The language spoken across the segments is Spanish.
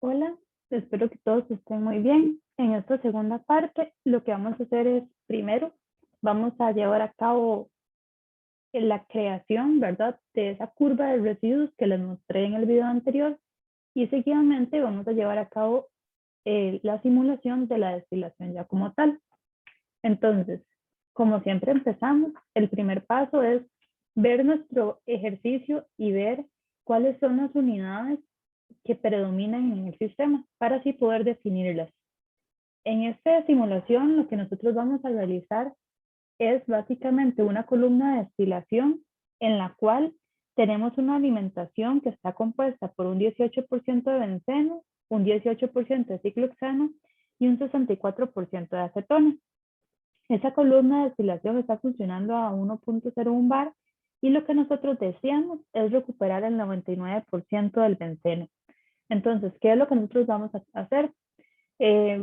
Hola, espero que todos estén muy bien. En esta segunda parte, lo que vamos a hacer es, primero, vamos a llevar a cabo la creación, ¿verdad?, de esa curva de residuos que les mostré en el video anterior y seguidamente vamos a llevar a cabo la simulación de la destilación ya como tal. Entonces, como siempre empezamos, el primer paso es ver nuestro ejercicio y ver cuáles son las unidades que predominan en el sistema para así poder definirlas. En esta simulación lo que nosotros vamos a realizar es básicamente una columna de destilación en la cual tenemos una alimentación que está compuesta por un 18% de benceno, un 18% de ciclohexano y un 64% de acetona. Esa columna de destilación está funcionando a 1.01 bar y lo que nosotros deseamos es recuperar el 99% del benceno. Entonces, ¿qué es lo que nosotros vamos a hacer?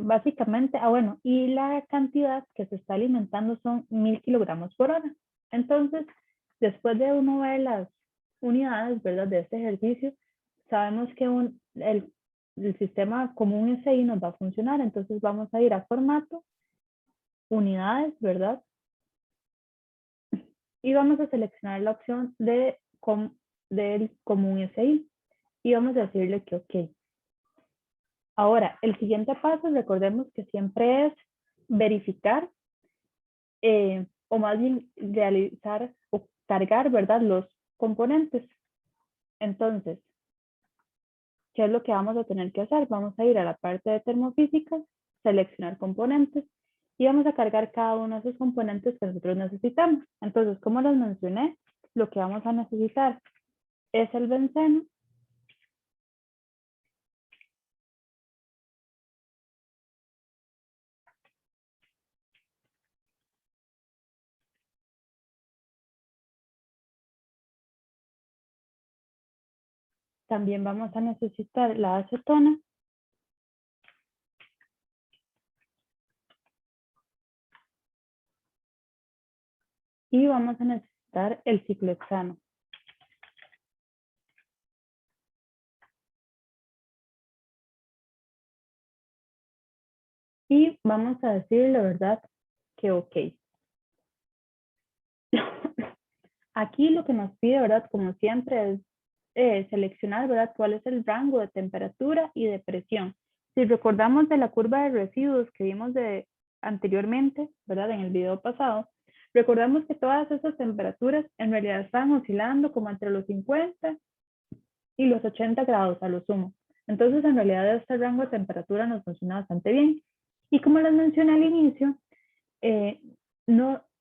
Básicamente, bueno, y la cantidad que se está alimentando son 1000 kilogramos por hora. Entonces, después de uno ver las unidades, ¿verdad?, de este ejercicio, sabemos que el sistema como un SI nos va a funcionar. Entonces, vamos a ir a formato, unidades, ¿verdad? Y vamos a seleccionar la opción del común SI y vamos a decirle que OK. Ahora, el siguiente paso, recordemos que siempre es verificar o más bien realizar o cargar, ¿verdad?, los componentes. Entonces, ¿qué es lo que vamos a tener que hacer? Vamos a ir a la parte de termofísica, seleccionar componentes y vamos a cargar cada uno de esos componentes que nosotros necesitamos. Entonces, como les mencioné, lo que vamos a necesitar es el benceno. También vamos a necesitar la acetona. Y vamos a necesitar el ciclohexano. Y vamos a decir la verdad que OK. Aquí lo que nos pide, ¿verdad?, como siempre, es seleccionar, ¿verdad?, cuál es el rango de temperatura y de presión. Si recordamos de la curva de residuos que vimos anteriormente, ¿verdad?, en el video pasado, recordamos que todas esas temperaturas en realidad están oscilando como entre los 50 y los 80 grados a lo sumo. Entonces, en realidad, este rango de temperatura nos funciona bastante bien. Y como les mencioné al inicio,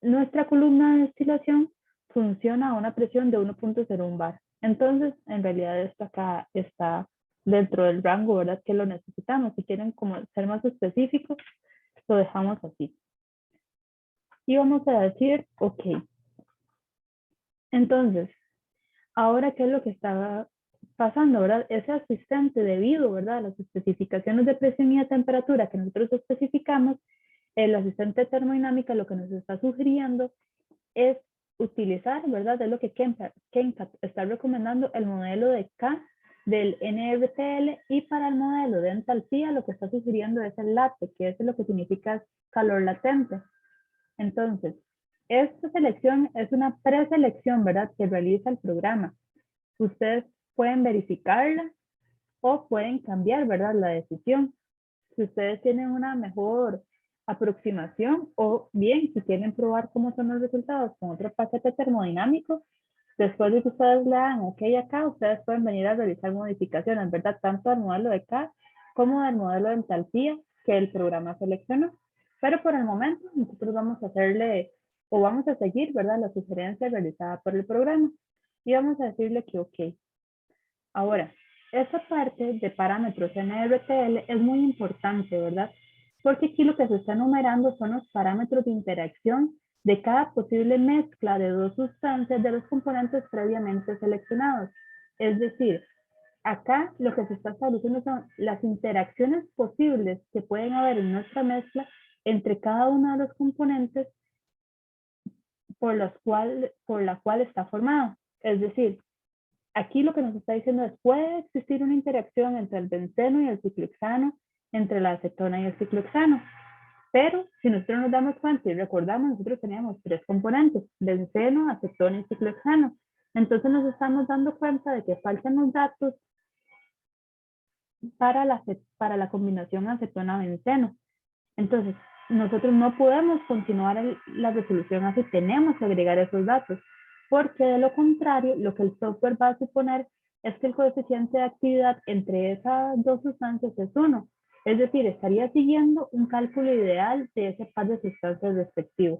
nuestra columna de destilación funciona a una presión de 1.01 bar. Entonces, en realidad esto acá está dentro del rango, ¿verdad?, que lo necesitamos. Si quieren como ser más específicos, lo dejamos así. Y vamos a decir OK. Entonces, ahora, ¿qué es lo que está pasando, verdad? Ese asistente, debido, ¿verdad?, a las especificaciones de presión y de temperatura que nosotros especificamos, el asistente termodinámica lo que nos está sugiriendo es utilizar, ¿verdad?, es lo que KenCat está recomendando, el modelo de K del NRTL, y para el modelo de entalpía lo que está sugiriendo es el LATE, que es lo que significa calor latente. Entonces, esta selección es una preselección, ¿verdad?, que realiza el programa. Ustedes pueden verificarla o pueden cambiar, ¿verdad?, la decisión. Si ustedes tienen una mejor aproximación o bien si quieren probar cómo son los resultados con otro paquete termodinámico, después de que ustedes le dan OK acá, ustedes pueden venir a realizar modificaciones, ¿verdad?, tanto al modelo de K como al modelo de entalpía que el programa seleccionó. Pero por el momento nosotros vamos a hacerle o vamos a seguir, ¿verdad?, la sugerencia realizada por el programa y vamos a decirle que OK. Ahora, esta parte de parámetros NRTL es muy importante, ¿verdad? Porque aquí lo que se está enumerando son los parámetros de interacción de cada posible mezcla de dos sustancias de los componentes previamente seleccionados. Es decir, acá lo que se está estableciendo son las interacciones posibles que pueden haber en nuestra mezcla entre cada uno de los componentes por la cual está formado. Es decir, aquí lo que nos está diciendo es, puede existir una interacción entre el benceno y el ciclohexano, entre la acetona y el ciclohexano. Pero si nosotros nos damos cuenta y recordamos, nosotros teníamos 3 componentes, benceno, acetona y ciclohexano. Entonces nos estamos dando cuenta de que faltan los datos para la combinación acetona-benceno. Entonces, nosotros no podemos continuar la resolución así, tenemos que agregar esos datos, porque de lo contrario, lo que el software va a suponer es que el coeficiente de actividad entre esas dos sustancias es 1. Es decir, estaría siguiendo un cálculo ideal de ese par de sustancias respectivos.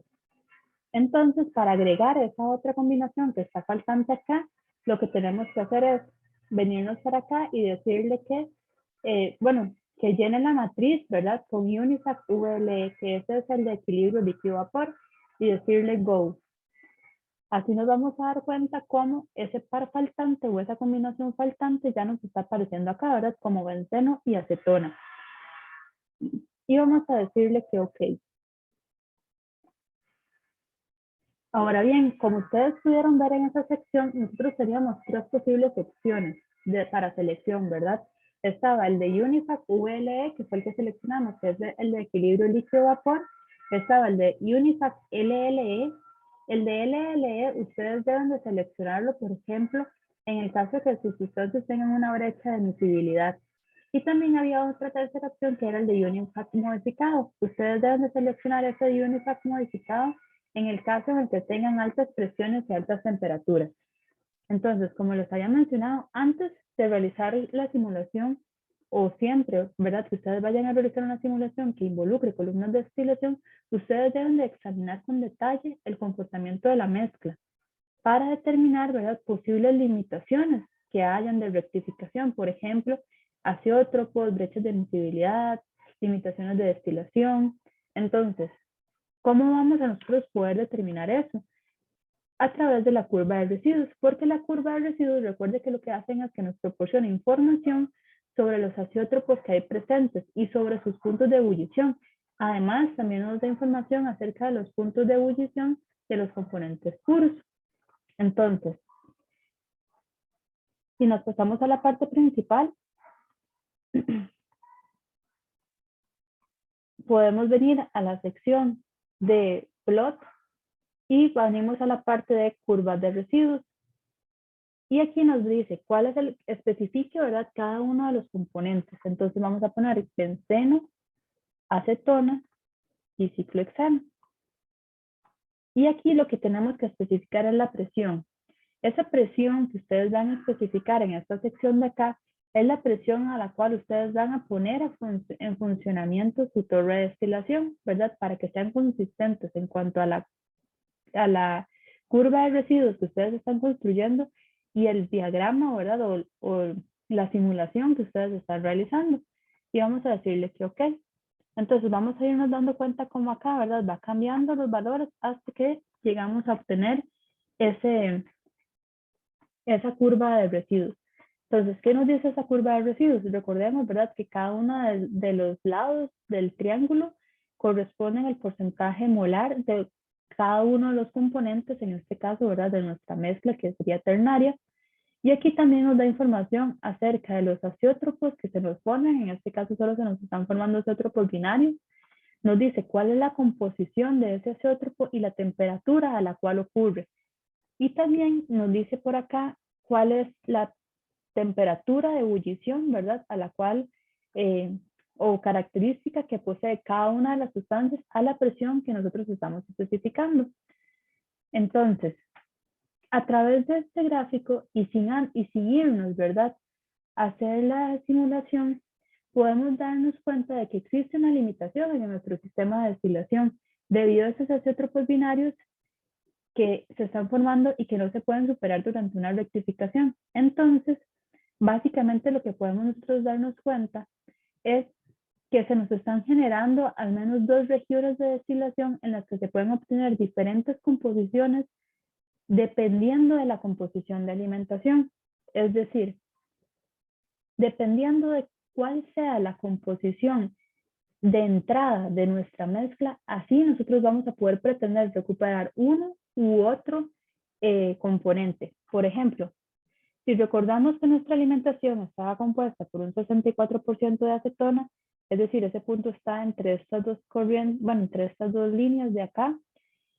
Entonces, para agregar esa otra combinación que está faltante acá, lo que tenemos que hacer es venirnos para acá y decirle que, que llene la matriz, ¿verdad? Con Unifac VLE, que ese es el de equilibrio líquido-vapor, y decirle Go. Así nos vamos a dar cuenta cómo ese par faltante o esa combinación faltante ya nos está apareciendo acá, ¿verdad? Como benceno y acetona. Y vamos a decirle que OK. Ahora bien, como ustedes pudieron ver en esa sección, nosotros teníamos 3 posibles opciones para selección, ¿verdad? Estaba el de Unifac VLE, que fue el que seleccionamos, que es el de equilibrio líquido-vapor. Estaba el de Unifac LLE. El de LLE, ustedes deben de seleccionarlo, por ejemplo, en el caso de que sus sustancias tengan una brecha de miscibilidad. Y también había otra tercera opción que era el de Unifac modificado. Ustedes deben de seleccionar ese de Unifac modificado en el caso en el que tengan altas presiones y altas temperaturas. Entonces, como les había mencionado, antes de realizar la simulación, o siempre, ¿verdad? Que ustedes vayan a realizar una simulación que involucre columnas de destilación, ustedes deben de examinar con detalle el comportamiento de la mezcla para determinar, ¿verdad?, posibles limitaciones que hayan de rectificación, por ejemplo, azeótropos, brechas de miscibilidad, limitaciones de destilación. Entonces, ¿cómo vamos a nosotros poder determinar eso? A través de la curva de residuos, porque la curva de residuos, recuerde que lo que hacen es que nos proporciona información sobre los azeótropos que hay presentes y sobre sus puntos de ebullición. Además, también nos da información acerca de los puntos de ebullición de los componentes puros. Entonces, si nos pasamos a la parte principal, podemos venir a la sección de plot y venimos a la parte de curvas de residuos. Y aquí nos dice cuál es el especifique, ¿verdad? Cada uno de los componentes. Entonces vamos a poner benceno, acetona y ciclohexano. Y aquí lo que tenemos que especificar es la presión. Esa presión que ustedes van a especificar en esta sección de acá es la presión a la cual ustedes van a poner en funcionamiento su torre de destilación, ¿verdad? Para que sean consistentes en cuanto a la curva de residuos que ustedes están construyendo y el diagrama, ¿verdad? O la simulación que ustedes están realizando. Y vamos a decirle que OK. Entonces vamos a irnos dando cuenta cómo acá, ¿verdad? Va cambiando los valores hasta que llegamos a obtener esa curva de residuos. Entonces, ¿qué nos dice esa curva de residuos? Recordemos, ¿verdad? Que cada uno de los lados del triángulo corresponde al porcentaje molar de cada uno de los componentes, en este caso, ¿verdad? De nuestra mezcla, que sería ternaria. Y aquí también nos da información acerca de los azeótropos que se nos forman. En este caso solo se nos están formando azeótropos binarios. Nos dice cuál es la composición de ese azeótropo y la temperatura a la cual ocurre. Y también nos dice por acá cuál es la temperatura de ebullición, ¿verdad? A la cual, o característica que posee cada una de las sustancias a la presión que nosotros estamos especificando. Entonces, a través de este gráfico y sin irnos, ¿verdad?, hacer la simulación, podemos darnos cuenta de que existe una limitación en nuestro sistema de destilación debido a estos azeótropos binarios que se están formando y que no se pueden superar durante una rectificación. Entonces, básicamente lo que podemos nosotros darnos cuenta es que se nos están generando al menos 2 regiones de destilación en las que se pueden obtener diferentes composiciones dependiendo de la composición de alimentación. Es decir, dependiendo de cuál sea la composición de entrada de nuestra mezcla, así nosotros vamos a poder pretender recuperar uno u otro componente. Por ejemplo, Si recordamos que nuestra alimentación estaba compuesta por un 64% de acetona, es decir, ese punto está entre estas dos corrientes, bueno, entre estas dos líneas de acá,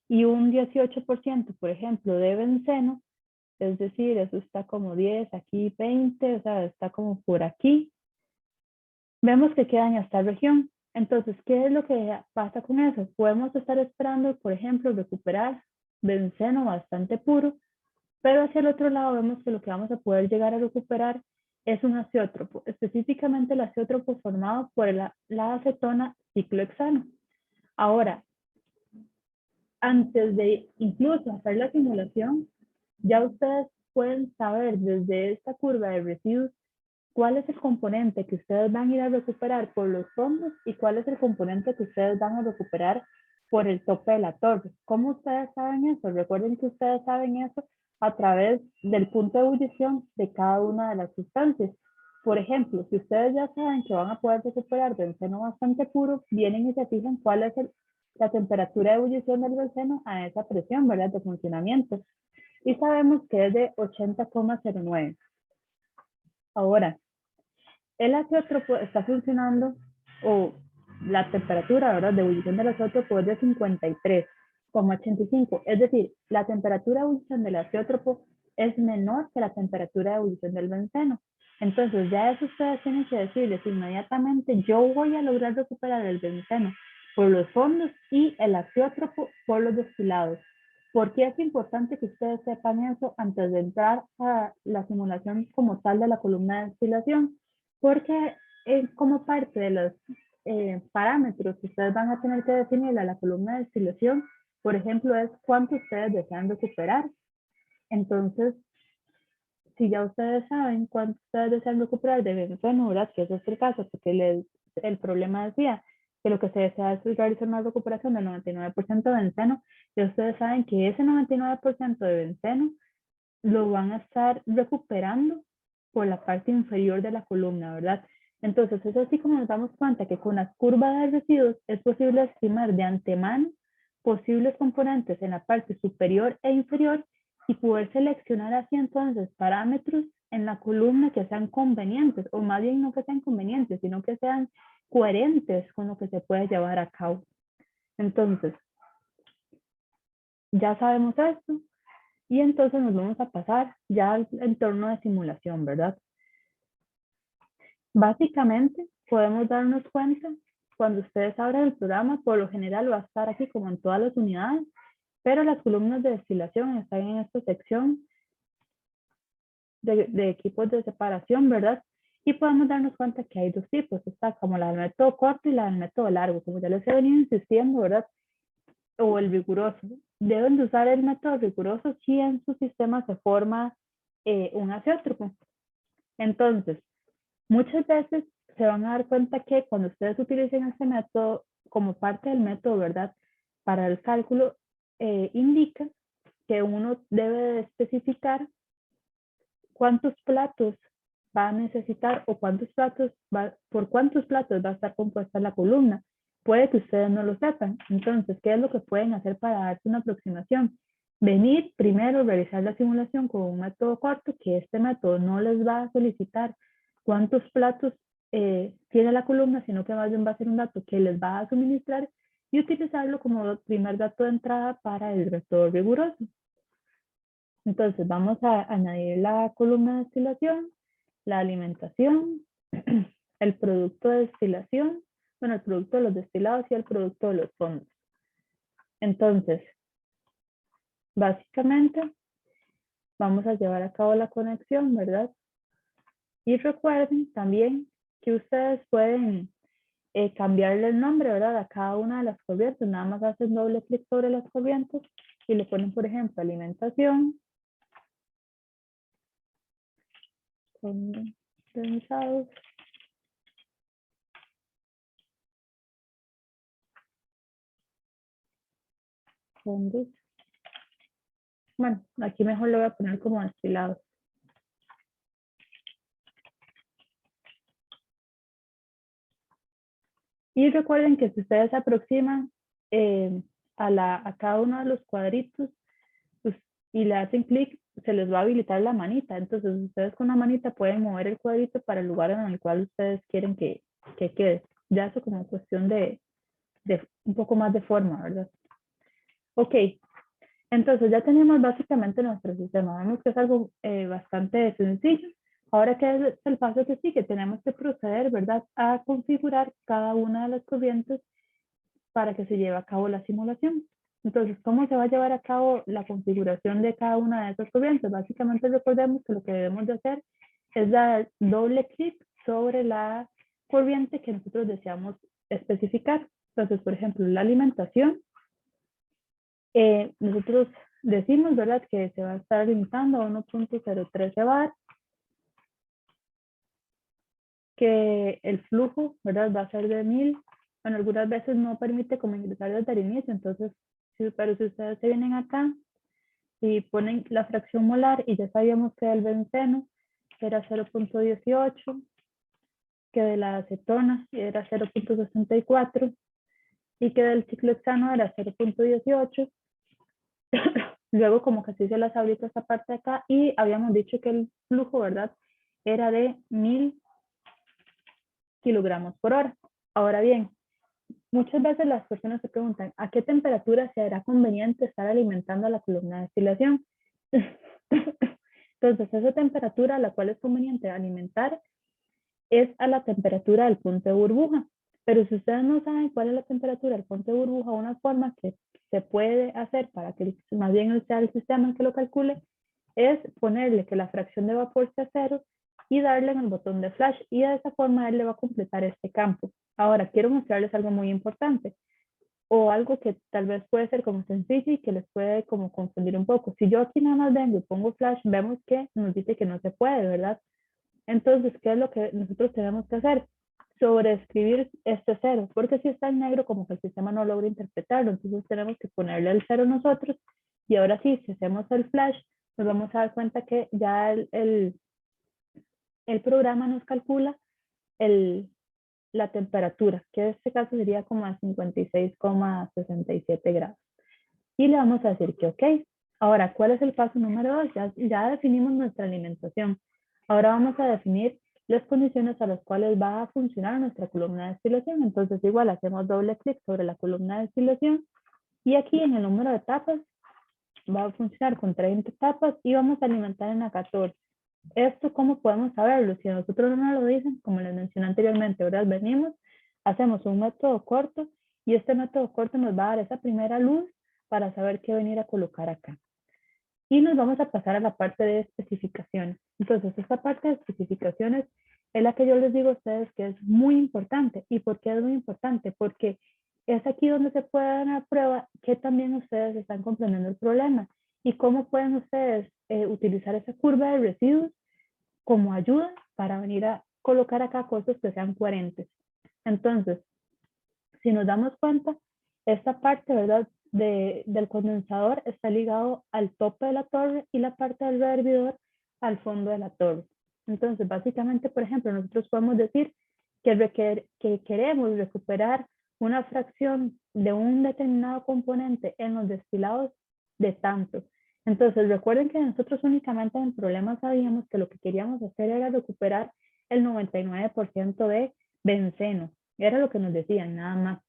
y un 18%, por ejemplo, de benceno, es decir, eso está como 10, aquí 20, o sea, está como por aquí. Vemos que queda en esta región. Entonces, ¿qué es lo que pasa con eso? Podemos estar esperando, por ejemplo, recuperar benceno bastante puro, pero hacia el otro lado vemos que lo que vamos a poder llegar a recuperar es un azeótropo, específicamente el azeótropo formado por la acetona ciclohexano. Ahora, antes de incluso hacer la simulación, ya ustedes pueden saber desde esta curva de residuos cuál es el componente que ustedes van a ir a recuperar por los fondos y cuál es el componente que ustedes van a recuperar por el tope de la torre. ¿Cómo ustedes saben eso? Recuerden que ustedes saben eso a través del punto de ebullición de cada una de las sustancias. Por ejemplo, si ustedes ya saben que van a poder recuperar benceno bastante puro, vienen y se fijan cuál es la temperatura de ebullición del benceno a esa presión, ¿verdad? De funcionamiento. Y sabemos que es de 80,09. Ahora, el azeótropo está funcionando, o la temperatura, ¿verdad?, de ebullición del azeótropo es de 53,85. Es decir, la temperatura de ebullición del azeótropo es menor que la temperatura de ebullición del benceno. Entonces, ya eso ustedes tienen que decirles inmediatamente, yo voy a lograr recuperar el benceno por los fondos y el azeótropo por los destilados. ¿Por qué es importante que ustedes sepan eso antes de entrar a la simulación como tal de la columna de destilación? Porque como parte de los parámetros que ustedes van a tener que definir a la columna de destilación, por ejemplo, es cuánto ustedes desean recuperar. Entonces, si ya ustedes saben cuánto ustedes desean recuperar de benceno, ¿verdad? Que ese es el caso, porque el problema decía que lo que se desea es realizar una recuperación del 99% de benceno, y ustedes saben que ese 99% de benceno lo van a estar recuperando por la parte inferior de la columna, ¿verdad? Entonces, es así como nos damos cuenta que con las curvas de residuos es posible estimar de antemano posibles componentes en la parte superior e inferior y poder seleccionar así entonces parámetros en la columna que sean convenientes, o más bien no que sean convenientes, sino que sean coherentes con lo que se puede llevar a cabo. Entonces, ya sabemos esto, y entonces nos vamos a pasar ya al entorno de simulación, ¿verdad? Básicamente, podemos darnos cuenta, cuando ustedes abran el programa, por lo general va a estar aquí como en todas las unidades, pero las columnas de destilación están en esta sección de equipos de separación, ¿verdad? Y podemos darnos cuenta que hay dos tipos, está como la del método corto y la del método largo, como ya les he venido insistiendo, ¿verdad? O el riguroso. Deben de usar el método riguroso si en su sistema se forma un azeótropo. Entonces, muchas veces se van a dar cuenta que cuando ustedes utilicen este método como parte del método, ¿verdad? Para el cálculo, indica que uno debe de especificar cuántos platos va a necesitar o por cuántos platos va a estar compuesta la columna. Puede que ustedes no lo sepan. Entonces, ¿qué es lo que pueden hacer para darse una aproximación? Venir primero, realizar la simulación con un método corto, que este método no les va a solicitar cuántos platos tiene la columna, sino que más bien va a ser un dato que les va a suministrar, y utilizarlo como primer dato de entrada para el método riguroso. Entonces vamos a añadir la columna de destilación, la alimentación, el producto de destilación, bueno, el producto de los destilados y el producto de los fondos. Entonces, básicamente, vamos a llevar a cabo la conexión, ¿verdad? Y recuerden también que ustedes pueden cambiarle el nombre, ¿verdad? A cada una de las corrientes. Nada más hacen doble clic sobre las corrientes y le ponen, por ejemplo, alimentación, condensados, fondos. Bueno, aquí mejor lo voy a poner como destilados. Y recuerden que si ustedes se aproximan a cada uno de los cuadritos pues, y le hacen clic, se les va a habilitar la manita. Entonces, ustedes con la manita pueden mover el cuadrito para el lugar en el cual ustedes quieren que quede. Ya eso como cuestión de un poco más de forma, ¿verdad? Ok, entonces ya tenemos básicamente nuestro sistema. Vemos que es algo bastante sencillo. Ahora, ¿qué es el paso que sigue? Tenemos que proceder, ¿verdad?, a configurar cada una de las corrientes para que se lleve a cabo la simulación. Entonces, ¿cómo se va a llevar a cabo la configuración de cada una de esas corrientes? Básicamente recordemos que lo que debemos de hacer es dar doble clic sobre la corriente que nosotros deseamos especificar. Entonces, por ejemplo, la alimentación, nosotros decimos, ¿verdad?, que se va a estar limitando a 1.013 bar, que el flujo, ¿verdad?, va a ser de 1000. Bueno, algunas veces no permite como ingresar desde el inicio, entonces, pero si ustedes se vienen acá y ponen la fracción molar y ya sabíamos que el benceno era 0.18, que de la acetona era 0.64 y que del ciclohexano era 0.18. Luego como que así se las ahorita esta parte de acá y habíamos dicho que el flujo, ¿verdad?, era de 1000 kilogramos por hora. Ahora bien, muchas veces las personas se preguntan, ¿a qué temperatura será conveniente estar alimentando a la columna de destilación? Entonces, esa temperatura a la cual es conveniente alimentar es a la temperatura del punto de burbuja. Pero si ustedes no saben cuál es la temperatura del punto de burbuja, una forma que se puede hacer para que más bien sea el sistema el que lo calcule, es ponerle que la fracción de vapor sea cero y darle en el botón de flash y de esa forma él le va a completar este campo. Ahora, quiero mostrarles algo muy importante o algo que tal vez puede ser como sencillo y que les puede como confundir un poco. Si yo aquí nada más vengo y pongo flash, vemos que nos dice que no se puede, ¿verdad? Entonces, ¿qué es lo que nosotros tenemos que hacer? Sobreescribir este cero, porque si está en negro, como que el sistema no logra interpretarlo, entonces tenemos que ponerle el cero nosotros, y ahora sí, si hacemos el flash, nos vamos a dar cuenta que ya el programa nos calcula el, la temperatura, que en este caso sería como a 56,67 grados. Y le vamos a decir que ok. Ahora, ¿cuál es el paso número 2? Ya definimos nuestra alimentación. Ahora vamos a definir las condiciones a las cuales va a funcionar nuestra columna de destilación. Entonces, igual hacemos doble clic sobre la columna de destilación y aquí en el número de etapas va a funcionar con 30 etapas y vamos a alimentar en la 14. ¿Esto cómo podemos saberlo? Si nosotros no nos lo dicen, como les mencioné anteriormente, ¿verdad? Venimos, hacemos un método corto y este método corto nos va a dar esa primera luz para saber qué venir a colocar acá. Y nos vamos a pasar a la parte de especificaciones. Entonces, esta parte de especificaciones es la que yo les digo a ustedes que es muy importante. ¿Y por qué es muy importante? Porque es aquí donde se puede dar una prueba que también ustedes están comprendiendo el problema y cómo pueden ustedes utilizar esa curva de residuos como ayuda para venir a colocar acá cosas que sean coherentes. Entonces, si nos damos cuenta, esta parte, ¿verdad?, del condensador está ligado al tope de la torre y la parte del rehervidor al fondo de la torre. Entonces, básicamente, por ejemplo, nosotros podemos decir que queremos recuperar una fracción de un determinado componente en los destilados de tanto. Entonces, recuerden que nosotros únicamente en el problema sabíamos que lo que queríamos hacer era recuperar el 99% de benceno. Era lo que nos decían, nada más.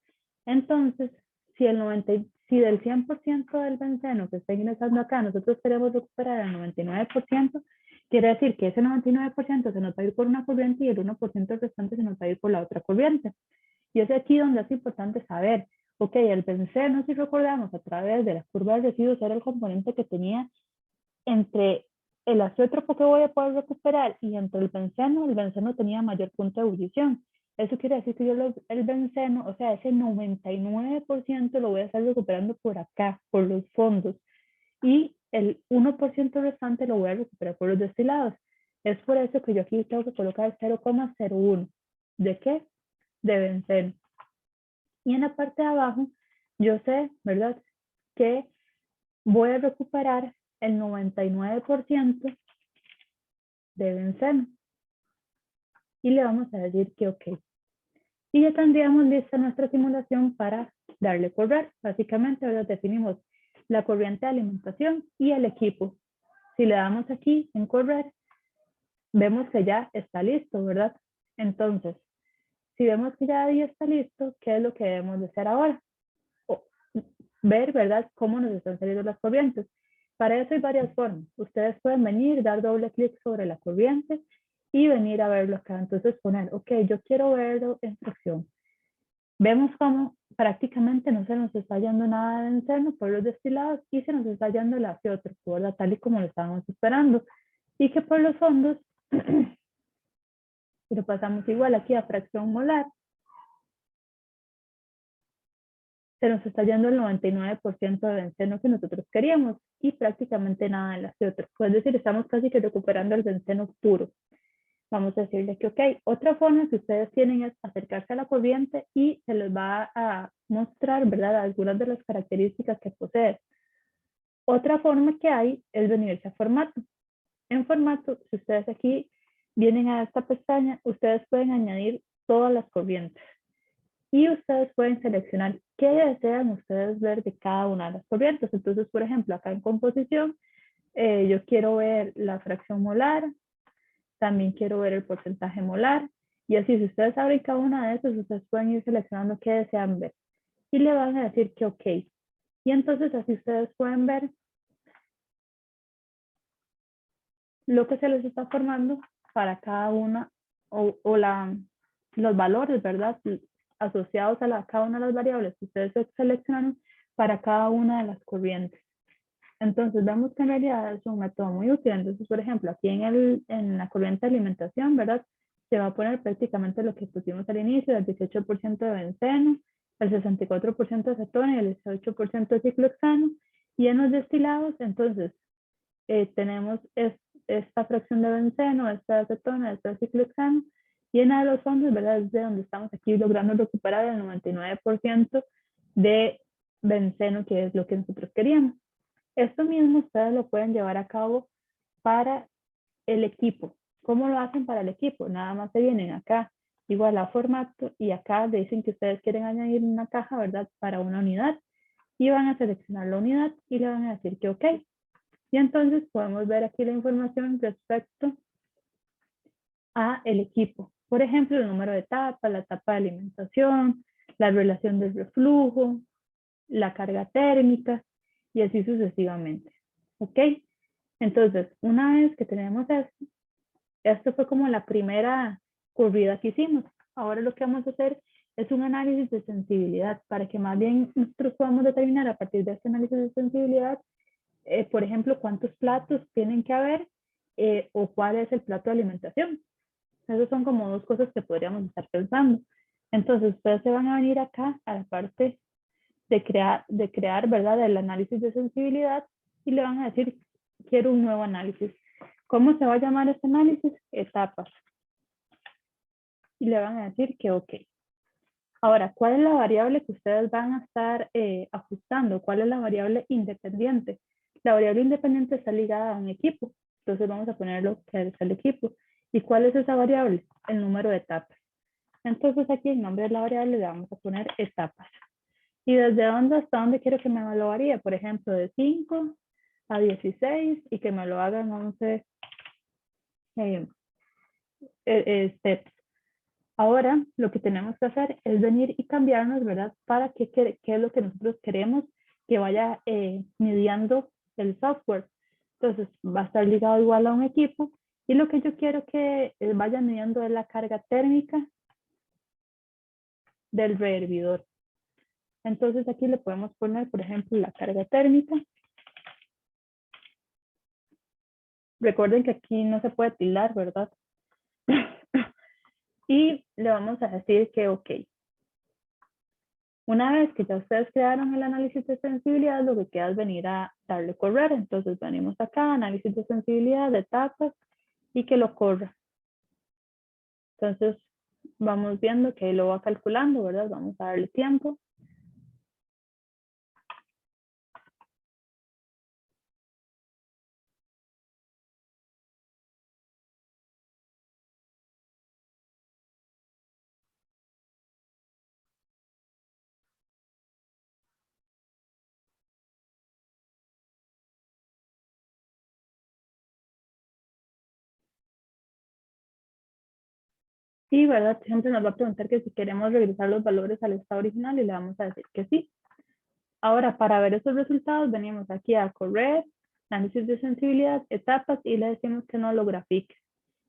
Entonces, si del 100% del benceno que está ingresando acá, nosotros queremos recuperar el 99%, quiere decir que ese 99% se nos va a ir por una corriente y el 1% restante se nos va a ir por la otra corriente. Y es aquí donde es importante saber, ok, el benceno, si recordamos, a través de la curva de residuos era el componente que tenía entre el azeótropo que voy a poder recuperar y entre el benceno tenía mayor punto de ebullición. Eso quiere decir que yo el benceno, o sea, ese 99% lo voy a estar recuperando por acá, por los fondos. Y el 1% restante lo voy a recuperar por los destilados. Es por eso que yo aquí tengo que colocar 0,01. ¿De qué? De benceno. Y en la parte de abajo, yo sé, ¿verdad?, que voy a recuperar el 99% de benceno. Y le vamos a decir que ok. Y ya tendríamos lista nuestra simulación para darle correr. Básicamente, ahora definimos la corriente de alimentación y el equipo. Si le damos aquí en correr, vemos que ya está listo, ¿verdad? Entonces, si vemos que ya ahí está listo, ¿qué es lo que debemos de hacer ahora? O, ver, ¿verdad?, cómo nos están saliendo las corrientes. Para eso hay varias formas. Ustedes pueden venir, dar doble clic sobre la corriente y venir a verlo acá. Entonces poner, ok, yo quiero verlo en fracción. Vemos cómo prácticamente no se nos está yendo nada de benceno por los destilados y se nos está yendo el azeótropo, ¿verdad? Tal y como lo estábamos esperando. Y que por los fondos, si lo pasamos igual aquí a fracción molar, se nos está yendo el 99% de benceno que nosotros queríamos y prácticamente nada del azeótropo. Es decir, estamos casi que recuperando el benceno puro. Vamos a decirle que, ok, otra forma que ustedes tienen es acercarse a la corriente y se les va a mostrar, ¿verdad?, algunas de las características que posee. Otra forma que hay es venirse a formato. En formato, si ustedes aquí vienen a esta pestaña, ustedes pueden añadir todas las corrientes y ustedes pueden seleccionar qué desean ustedes ver de cada una de las corrientes. Entonces, por ejemplo, acá en composición, yo quiero ver la fracción molar, también quiero ver el porcentaje molar, y así si ustedes abren cada una de esas, ustedes pueden ir seleccionando qué desean ver y le van a decir que ok. Y entonces así ustedes pueden ver lo que se les está formando para cada una los valores, ¿verdad?, asociados a cada una de las variables que ustedes seleccionaron para cada una de las corrientes. Entonces vemos que en realidad es un método muy útil. Entonces, por ejemplo, aquí en la corriente de alimentación, ¿verdad?, se va a poner prácticamente lo que pusimos al inicio, el 18% de benceno, el 64% de acetona y el 18% de ciclohexano. Y en los destilados, entonces, tenemos esta fracción de benceno, esta de acetona, esta de ciclohexano, y en la de los fondos, ¿verdad?, es de donde estamos aquí logrando recuperar el 99% de benceno, que es lo que nosotros queríamos. Esto mismo ustedes lo pueden llevar a cabo para el equipo. ¿Cómo lo hacen para el equipo? Nada más se vienen acá, igual a formato, y acá dicen que ustedes quieren añadir una caja, ¿verdad?, para una unidad, y van a seleccionar la unidad y le van a decir que ok. Y entonces podemos ver aquí la información respecto a el equipo. Por ejemplo, el número de etapas, la etapa de alimentación, la relación del reflujo, la carga térmica y así sucesivamente. ¿Ok? Entonces, una vez que tenemos esto fue como la primera corrida que hicimos. Ahora lo que vamos a hacer es un análisis de sensibilidad para que más bien nosotros podamos determinar a partir de este análisis de sensibilidad, por ejemplo, cuántos platos tienen que haber o cuál es el plato de alimentación. Esas son como dos cosas que podríamos estar pensando. Entonces, ustedes se van a venir acá a la parte de crear, ¿verdad?, el análisis de sensibilidad y le van a decir, quiero un nuevo análisis. ¿Cómo se va a llamar este análisis? Etapas. Y le van a decir que ok. Ahora, ¿cuál es la variable que ustedes van a estar ajustando? ¿Cuál es la variable independiente? La variable independiente está ligada a un equipo. Entonces vamos a ponerlo que es el equipo. ¿Y cuál es esa variable? El número de etapas. Entonces aquí el nombre de la variable le vamos a poner etapas. ¿Y desde dónde hasta dónde quiero que me lo varíe? Por ejemplo, de 5 a 16 y que me lo hagan 11 steps. Ahora lo que tenemos que hacer es venir y cambiarnos, ¿verdad? Para qué es lo que nosotros queremos que vaya midiendo el software. Entonces va a estar ligado igual a un equipo y lo que yo quiero que vaya midiendo es la carga térmica del rehervidor. Entonces aquí le podemos poner, por ejemplo, la carga térmica. Recuerden que aquí no se puede tildar, ¿verdad? Y le vamos a decir que ok. Una vez que ya ustedes crearon el análisis de sensibilidad, lo que queda es venir a darle correr. Entonces venimos acá, análisis de sensibilidad, de etapas, y que lo corra. Entonces vamos viendo que lo va calculando, ¿verdad? Vamos a darle tiempo. Y, ¿verdad? Siempre nos va a preguntar que si queremos regresar los valores al estado original y le vamos a decir que sí. Ahora, para ver esos resultados, venimos aquí a correr, análisis de sensibilidad, etapas y le decimos que no lo grafique.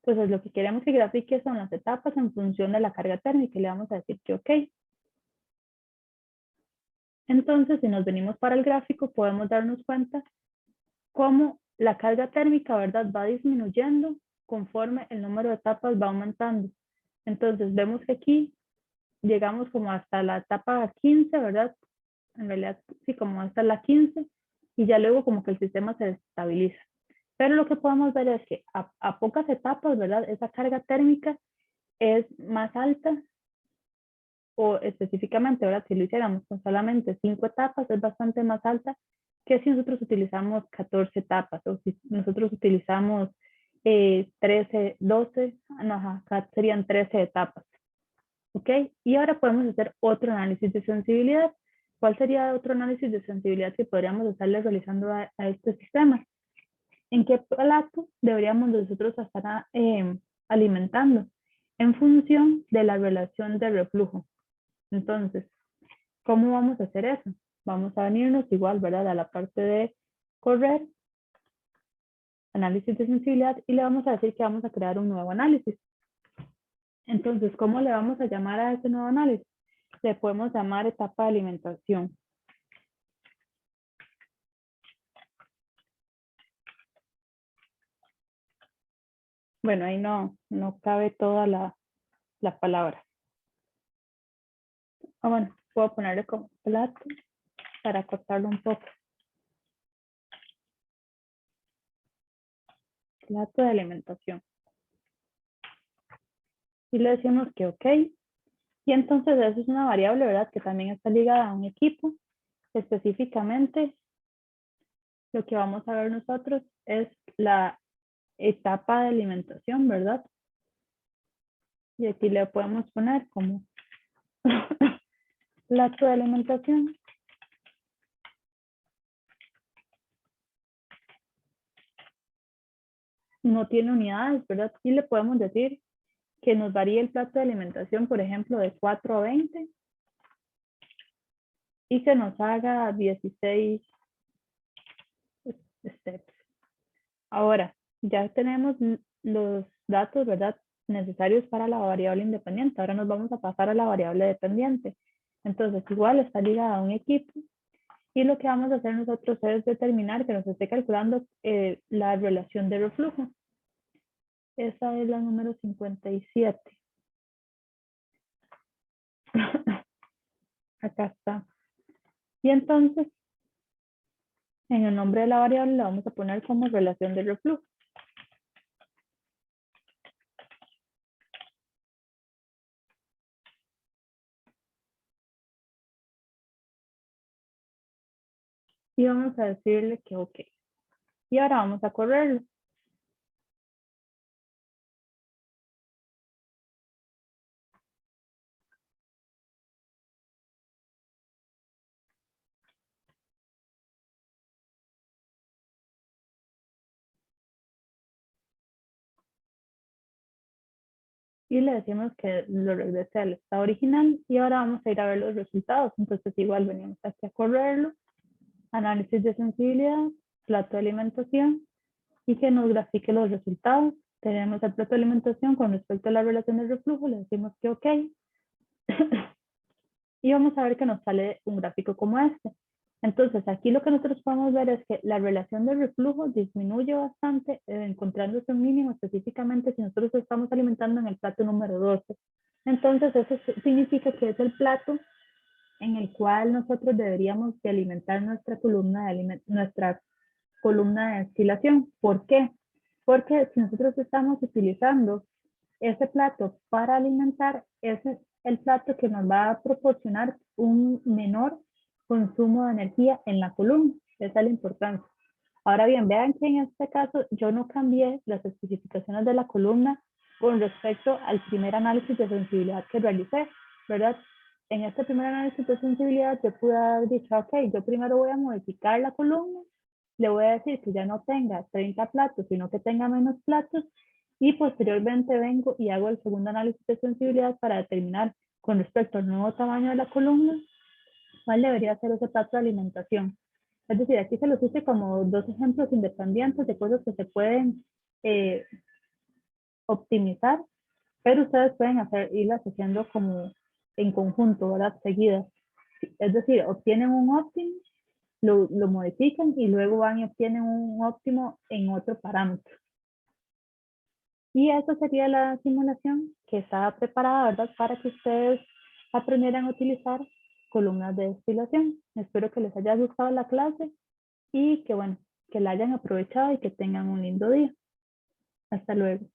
Entonces, lo que queremos que grafique son las etapas en función de la carga térmica y le vamos a decir que ok. Entonces, si nos venimos para el gráfico, podemos darnos cuenta cómo la carga térmica, ¿verdad? Va disminuyendo conforme el número de etapas va aumentando. Entonces, vemos que aquí llegamos como hasta la etapa 15, ¿verdad? En realidad, sí, como hasta la 15, y ya luego como que el sistema se estabiliza. Pero lo que podemos ver es que a pocas etapas, ¿verdad? Esa carga térmica es más alta, o específicamente, ¿verdad? Si lo hiciéramos con solamente 5 etapas, es bastante más alta que si nosotros utilizamos 14 etapas, o si nosotros utilizamos 13, 12, no, acá serían 13 etapas. ¿Ok? Y ahora podemos hacer otro análisis de sensibilidad. ¿Cuál sería otro análisis de sensibilidad que podríamos estarle realizando a este sistema? ¿En qué plato deberíamos nosotros estar alimentando? En función de la relación de reflujo. Entonces, ¿cómo vamos a hacer eso? Vamos a venirnos igual, ¿verdad? A la parte de correr, análisis de sensibilidad, y le vamos a decir que vamos a crear un nuevo análisis. Entonces, ¿cómo le vamos a llamar a ese nuevo análisis? Le podemos llamar etapa de alimentación. Bueno, ahí no cabe toda la palabra. Bueno, puedo ponerle como plato para cortarlo un poco. Plato de alimentación. Y le decimos que ok. Y entonces eso es una variable, ¿verdad? Que también está ligada a un equipo. Específicamente, lo que vamos a ver nosotros es la etapa de alimentación, ¿verdad? Y aquí le podemos poner como plato de alimentación. No tiene unidades, ¿verdad? Y le podemos decir que nos varíe el plato de alimentación, por ejemplo, de 4 a 20 y que nos haga 16 steps. Ahora, ya tenemos los datos, ¿verdad? Necesarios para la variable independiente. Ahora nos vamos a pasar a la variable dependiente. Entonces, igual está ligada a un equipo y lo que vamos a hacer nosotros es determinar que nos esté calculando la relación de reflujo. Esa es la número 57. Acá está. Y entonces, en el nombre de la variable la vamos a poner como relación de reflujo. Y vamos a decirle que ok. Y ahora vamos a correrlo. Y le decimos que lo regrese al estado original y ahora vamos a ir a ver los resultados. Entonces igual venimos aquí a correrlo, análisis de sensibilidad, plato de alimentación y que nos grafique los resultados. Tenemos el plato de alimentación con respecto a la relación de reflujo, le decimos que ok. Y vamos a ver que nos sale un gráfico como este. Entonces, aquí lo que nosotros podemos ver es que la relación de reflujo disminuye bastante, encontrándose un mínimo específicamente si nosotros estamos alimentando en el plato número 12. Entonces, eso significa que es el plato en el cual nosotros deberíamos de alimentar nuestra columna de destilación. ¿Por qué? Porque si nosotros estamos utilizando ese plato para alimentar, ese es el plato que nos va a proporcionar un menor consumo de energía en la columna. Esa es la importancia. Ahora bien, vean que en este caso yo no cambié las especificaciones de la columna con respecto al primer análisis de sensibilidad que realicé, ¿verdad? En este primer análisis de sensibilidad yo pude haber dicho, ok, yo primero voy a modificar la columna, le voy a decir que ya no tenga 30 platos, sino que tenga menos platos, Y posteriormente vengo y hago el segundo análisis de sensibilidad para determinar con respecto al nuevo tamaño de la columna cuál debería ser ese paso de alimentación. Es decir, aquí se los hice como dos ejemplos independientes de cosas que se pueden eh, optimizar, pero ustedes pueden irlas haciendo como en conjunto, ¿verdad? Seguidas. Es decir, obtienen un óptimo, lo modifican y luego van y obtienen un óptimo en otro parámetro. Y esa sería la simulación que estaba preparada, ¿verdad? Para que ustedes aprendieran a utilizar columnas de destilación. Espero que les haya gustado la clase y que, bueno, que la hayan aprovechado y que tengan un lindo día. Hasta luego.